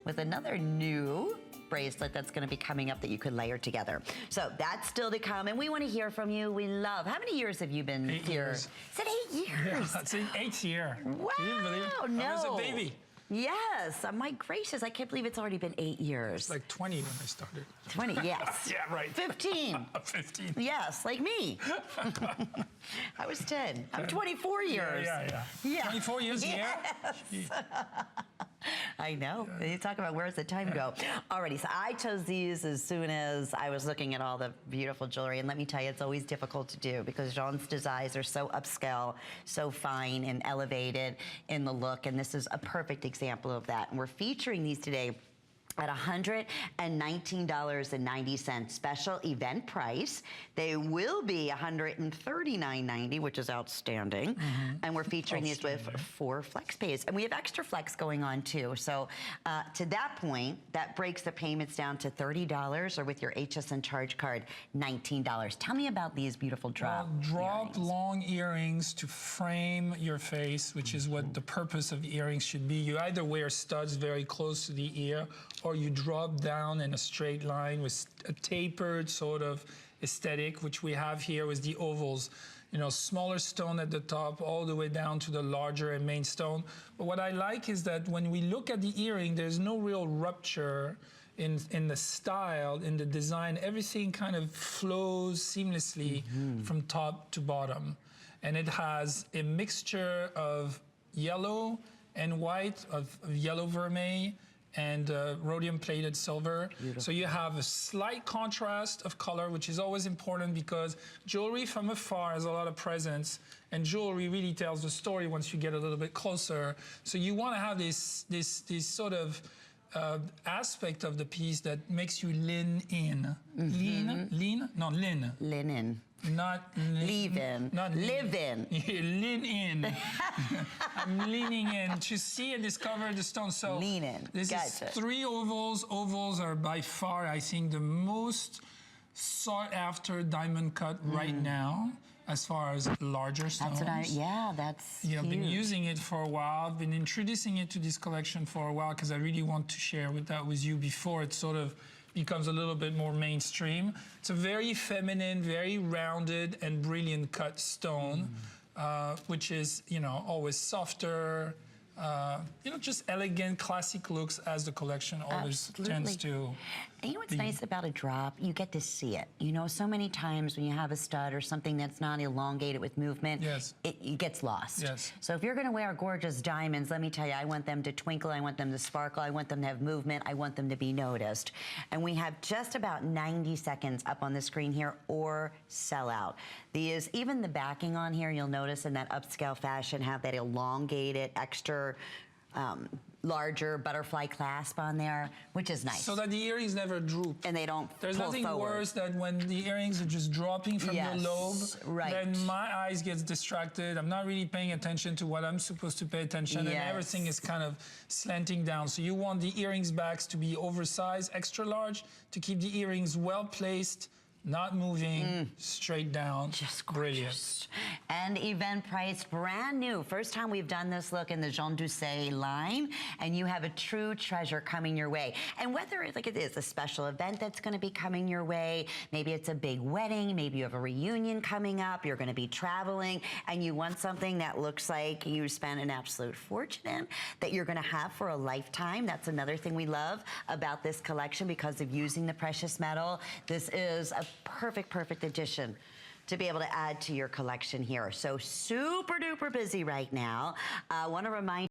with another new bracelet that's going to be coming up that you could layer together. So that's still to come, and we want to hear from you. We love. How many years have you been 8 here? years. Is it 8 years? Yeah, it's the 8th year. Wow! Can you believe it? No. I was a baby. Yes. My gracious, I can't believe it's already been 8 years. It's like 20 when I started. 20, yes. Yeah, right. 15. 15. Yes, like me. I was 10. I'm 24 years. Yeah. 24 years yes. here. I know. Yeah. You talk about where's the time go. Alrighty, so I chose these as soon as I was looking at all the beautiful jewelry, and let me tell you, it's always difficult to do because Jean's designs are so upscale, so fine and elevated in the look, and this is a perfect example of that. And we're featuring these today at $119.90 special event price. They will be $139.90, which is outstanding. And we're featuring these with 4 flex pays. And we have extra flex going on too. So to that point, that breaks the payments down to $30, or with your HSN charge card, $19. Tell me about these beautiful drop earrings. Long earrings to frame your face, which is what the purpose of earrings should be. You either wear studs very close to the ear, or you drop down in a straight line with a tapered sort of aesthetic, which we have here with the ovals. You know, smaller stone at the top, all the way down to the larger and main stone. But what I like is that when we look at the earring, there's no real rupture in the style, in the design. Everything kind of flows seamlessly from top to bottom. And it has a mixture of yellow and white, of yellow vermeil, and rhodium-plated silver. Beautiful. So you have a slight contrast of color, which is always important because jewelry from afar has a lot of presence, and jewelry really tells the story once you get a little bit closer. So you want to have this sort of aspect of the piece that makes you lean in. Lean? No, lean. Lean in. Not leave in. Not live in. Lean in. I'm leaning in to see and discover the stone. So lean in. This is 3 ovals. Ovals are by far, I think, the most sought after diamond cut right now, as far as larger stones. That's what that's huge. I've been using it for a while. I've been introducing it to this collection for a while because I really want to share with you before it sort of becomes a little bit more mainstream. It's a very feminine, very rounded and brilliant cut stone, which is, you know, always softer, you know, just elegant, classic looks, as the collection always tends to. And you know what's nice about a drop? You get to see it. You know, so many times when you have a stud or something that's not elongated with movement, it gets lost. Yes. So if you're going to wear gorgeous diamonds, let me tell you, I want them to twinkle, I want them to sparkle, I want them to have movement, I want them to be noticed. And we have just about 90 seconds up on the screen here, or sell out. These, even the backing on here, you'll notice in that upscale fashion, have that elongated, extra larger butterfly clasp on there, which is nice. So that the earrings never droop. And they don't There's pull nothing forward. worse than when the earrings are just dropping from your lobe. Right. Then my eyes get distracted. I'm not really paying attention to what I'm supposed to pay attention, and everything is kind of slanting down. So you want the earrings backs to be oversized, extra large, to keep the earrings well placed, not moving, straight down. Just brilliant. And event price, brand new. First time we've done this look in the Jean Dousset line, and you have a true treasure coming your way. And whether it's like it is a special event that's going to be coming your way, maybe it's a big wedding, maybe you have a reunion coming up, you're going to be traveling, and you want something that looks like you spent an absolute fortune in, that you're going to have for a lifetime. That's another thing we love about this collection because of using the precious metal. This is a perfect addition to be able to add to your collection here. So super duper busy right now. I want to remind